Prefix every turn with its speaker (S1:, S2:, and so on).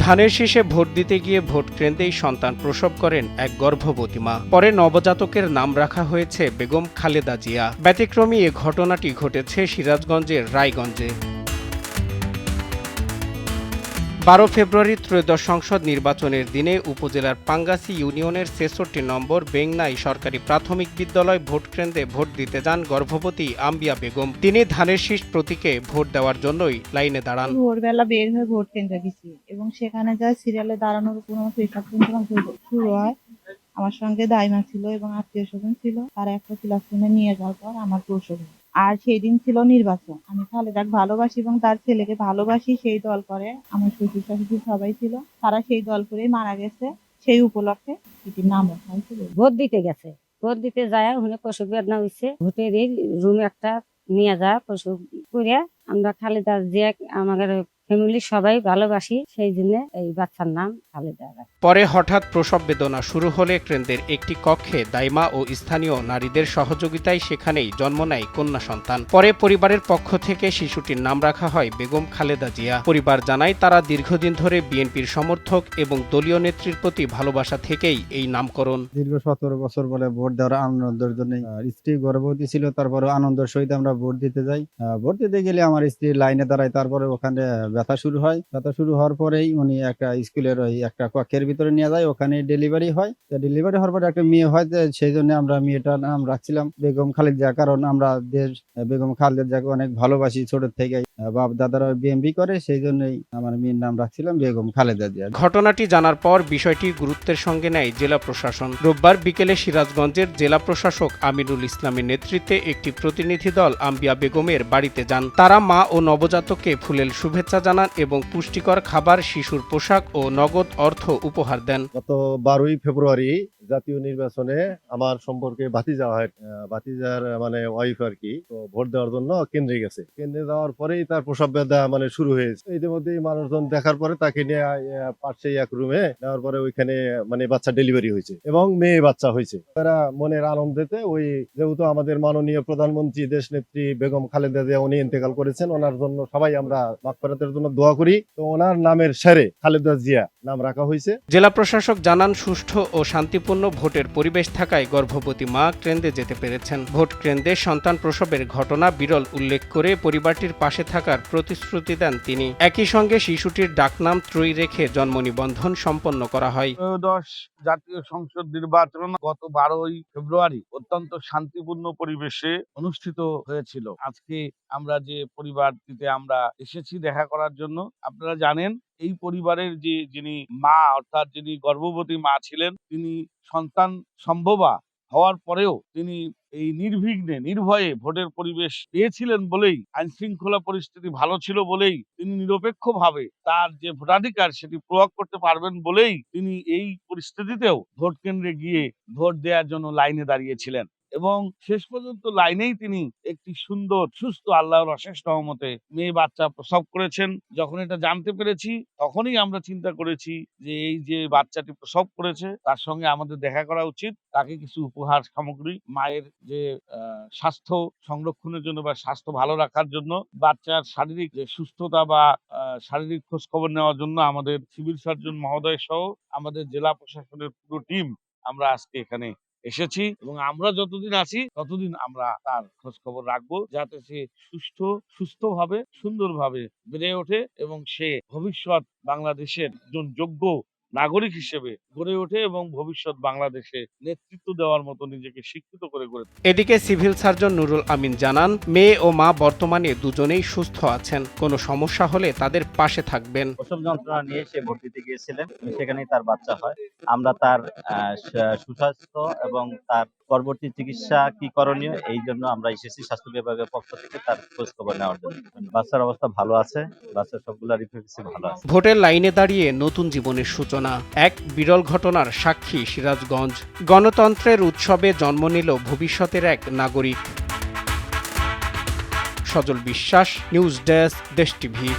S1: ধানের শীষে ভোট দিতে গিয়ে ভোট কেন্দ্রেই সন্তান প্রসব করেন এক গর্ভবতী মা। পরে নবজাতকের নাম রাখা হয়েছে বেগম খালেদা জিয়া। ব্যতিক্রমী এ ঘটনাটি ঘটেছে সিরাজগঞ্জের রায়গঞ্জে। 12 ফেব্রুয়ারি ত্রয়োদশ সংসদ নির্বাচনের দিনে উপজেলার পাঙ্গাসি ইউনিয়নের ৬৬ নম্বর বেংনাই সরকারি প্রাথমিক বিদ্যালয় ভোটকেন্দ্রে ভোট দিতে যান গর্ভবতী আম্বিয়া বেগম। তিনি ধানের শীষ প্রতীকে ভোট দেওয়ার জন্যই লাইনে দাঁড়ান।
S2: ভোরবেলা বের হয়ে ভোট কেন্দ্রে গেছি এবং সেখানে যা সিরিয়ালে দাঁড়ানোর কোনো শুরু হয়। আমার সঙ্গে দাইমা ছিল এবং আত্মীয় স্বজন ছিল। তারা একটা ক্লাসরুমে নিয়ে যাওয়ার পর আমার প্রসব হয়। আর সেই দিন ছিল নির্বাচন। আমি খালেদাকে ভালোবাসি এবং তার ছেলেকে ভালোবাসি। সেই দল করে আমার শ্বশুর শাশুড়ি সবাই ছিল, তারা সেই দল করেই মারা গেছে। সেই উপলক্ষে এটির নাম রাখা হয়েছে।
S3: ভোট দিতে গেছে, ভোট দিতে যায় ওখানে প্রসব বেদনা হয়েছে। ভোটের রুম একটা নিয়ে যায় প্রসব করে। আমরা খালেদা জিয়া আমাদের ফ্যামিলি সবাই ভালোবাসি, সেই জন্য এই বাচ্চার নাম খালেদা।
S1: পরে হঠাৎ প্রসব বেদনা শুরু হলে কেন্দ্রের একটি কক্ষে দাইমা ও স্থানীয় নারীদের সহযোগিতায় সেখানেই জন্ম নেয় কন্যা সন্তান। পরে পরিবারের পক্ষ থেকে শিশুটির নাম রাখা হয় বেগম খালেদা জিয়া। পরিবার জানায় তারা দীর্ঘদিন ধরে বিএনপির সমর্থক এবং দলীয় নেত্রীর প্রতি ভালোবাসা থেকেই এই নামকরণ।
S4: দীর্ঘ 17 বছর বলে ভোট দেওয়ার আনন্দের জন্য স্ত্রী গর্ভবতী ছিল, তারপরে আনন্দের সহিত আমরা ভোট দিতে যাই। ভোট দিতে গেলে আমার স্ত্রী লাইনে দাঁড়ায়, তারপরে ওখানে ব্যথা শুরু হয়। ব্যথা শুরু হওয়ার পরেই উনি একটা স্কুলের ওই একটা কক্ষের ভিতরে নিয়ে যায়, ওখানে ডেলিভারি হয়। ডেলিভারি হওয়ার পরে একটা মেয়ে হয়, সেই জন্য আমরা মেয়েটার নাম রাখছিলাম বেগম খালেদা জিয়া। কারণ আমরা বেগম খালেদা জিয়াকে অনেক ভালোবাসি ছোট থেকে। বাপ দাদারা বিএমপি করে, সেই জন্যই আমার মেয়ের নাম রাখছিলাম বেগম খালেদা জিয়া।
S1: ঘটনাটি জানার পর বিষয়টি গুরুত্বের সঙ্গে নেয় জেলা প্রশাসন। রোববার বিকেলে সিরাজগঞ্জের জেলা প্রশাসক আমিনুল ইসলামের নেতৃত্বে একটি প্রতিনিধি দল আম্বিয়া বেগমের বাড়িতে যান। তারা মা ও নবজাতককে ফুলেল শুভেচ্ছা জানান এবং পুষ্টিকর খাবার, শিশুর পোশাক ও নগদ অর্থ উপহার দেন।
S5: গত 12 ফেব্রুয়ারি জাতীয় নির্বাচনে আমার সম্পর্কে ভাতিজা হয়, ভাতিজার মানে ওয়াইফ আর কি, তো ভোট দেওয়ার জন্য কেন্দ্রে গেছে। কেন্দ্রে যাওয়ার পরেই তার প্রসব বেদনা মানে শুরু হয়েছে। ইতিমধ্যেই মানুষজন দেখার পরে তাকে নিয়ে পাশে এক রুমে নেওয়ার পরে ওইখানে মানে বাচ্চা ডেলিভারি হয়েছে এবং মেয়ে বাচ্চা হয়েছে। তারা মনের আনন্দেতে ওই যেহেতু আমাদের মাননীয় প্রধানমন্ত্রী দেশ নেত্রী বেগম খালেদা জিয়া উনি ইন্তেকাল করেছেন, ওনার জন্য সবাই আমরা মাগফিরাতের জন্য দোয়া করি। তো ওনার নামের সেরে খালেদা জিয়া নাম রাখা হয়েছে।
S1: জেলা প্রশাসক জানান, সুষ্ঠু ও শান্তিপূর্ণ ভোটের পরিবেশ থাকায় গর্ভবতী মা কেন্দ্রে যেতে পেরেছেন। ভোট কেন্দ্রে সন্তান প্রসবের ঘটনা বিরল উল্লেখ করে পরিবারটির পাশে থাকার প্রতিশ্রুতি দেন তিনি। একই সঙ্গে শিশুটির ডাকনাম ত্রয়ী রেখে জন্ম নিবন্ধন সম্পন্ন করা হয়।
S6: ত্রয়োদশ জাতীয় সংসদ নির্বাচন গত 12 ফেব্রুয়ারি অত্যন্ত শান্তিপূর্ণ পরিবেশে অনুষ্ঠিত হয়েছিল। আজকে আমরা যে পরিবারটিতে আমরা এসেছি দেখা করার জন্য, আপনারা জানেন এই পরিবারের যিনি মা অর্থাৎ যিনি গর্ভবতী মা ছিলেন, তিনি সন্তান সম্ভবা হওয়ার পরেও তিনি এই নির্বিঘ্নে নির্ভয়ে ভোটের পরিবেশ পেয়েছিলেন বলেই, আইন শৃঙ্খলা পরিস্থিতি ভালো ছিল বলেই তিনি নিরপেক্ষভাবে তার যে ভোটাধিকার সেটি প্রয়োগ করতে পারবেন বলেই তিনি এই পরিস্থিতিতেও ভোট কেন্দ্রে গিয়ে ভোট দেওয়ার জন্য লাইনে দাঁড়িয়েছিলেন এবং শেষ পর্যন্ত লাইনেই তিনি একটি সুন্দর সুস্থ আল্লাহর অশেষ রহমতে মেয়ে বাচ্চা প্রসব করেছেন। যখন এটা জানতে পেরেছি তখনই আমরা চিন্তা করেছি যে এই যে বাচ্চাটি প্রসব করেছে তার সঙ্গে আমাদের দেখা করা উচিত, তাকে কিছু উপহার সামগ্রী, মায়ের যে স্বাস্থ্য সংরক্ষণের জন্য বা স্বাস্থ্য ভালো রাখার জন্য, বাচ্চার শারীরিক যে সুস্থতা বা শারীরিক খোঁজ খবর নেওয়ার জন্য আমাদের সিভিল সার্জন মহোদয় সহ আমাদের জেলা প্রশাসনের পুরো টিম আমরা আজকে এখানে এসেছি এবং আমরা যতদিন আছি ততদিন আমরা তার খোঁজ খবর রাখবো, যাতে সে সুস্থভাবে সুন্দরভাবে বেড়ে ওঠে এবং সে ভবিষ্যৎ বাংলাদেশের একজন যোগ্য নাগরিক হিসেবে গড়ে ওঠে এবং ভবিষ্যৎ বাংলাদেশে নেতৃত্ব দেওয়ার মতো নিজেকে স্বীকৃত করে গড়ে তোলে।
S1: এদিকে সিভিল সার্জন নুরুল আমিন জানান, মেয়ে ও মা বর্তমানে দুজনেই সুস্থ আছেন। কোনো সমস্যা হলে তাদের পাশে থাকবেন।
S7: প্রসব যন্ত্রণা নিয়ে সে ভর্তি দিতে গিয়েছিলেন, সেখানেই তার বাচ্চা হয়। আমরা তার সুস্বাস্থ্য এবং তার পরবর্তী চিকিৎসা কি করণীয় এই জন্য আমরা এসেছি স্বাস্থ্য বিভাগের পক্ষ থেকে তার খোঁজ খবর নেওয়ার জন্য। বাচ্চার অবস্থা ভালো আছে, বাচ্চার সবগুলা রিপোর্ট ভালো আছে।
S1: ভোটের লাইনে দাঁড়িয়ে নতুন জীবনের সূচনা, এক বিরল ঘটনার সাক্ষী সিরাজগঞ্জ। গণতন্ত্রের উৎসবে জন্ম নিল ভবিষ্যতের এক নাগরিক। সজল বিশ্বাস, নিউজ ডেস্ক, দেশ টিভি।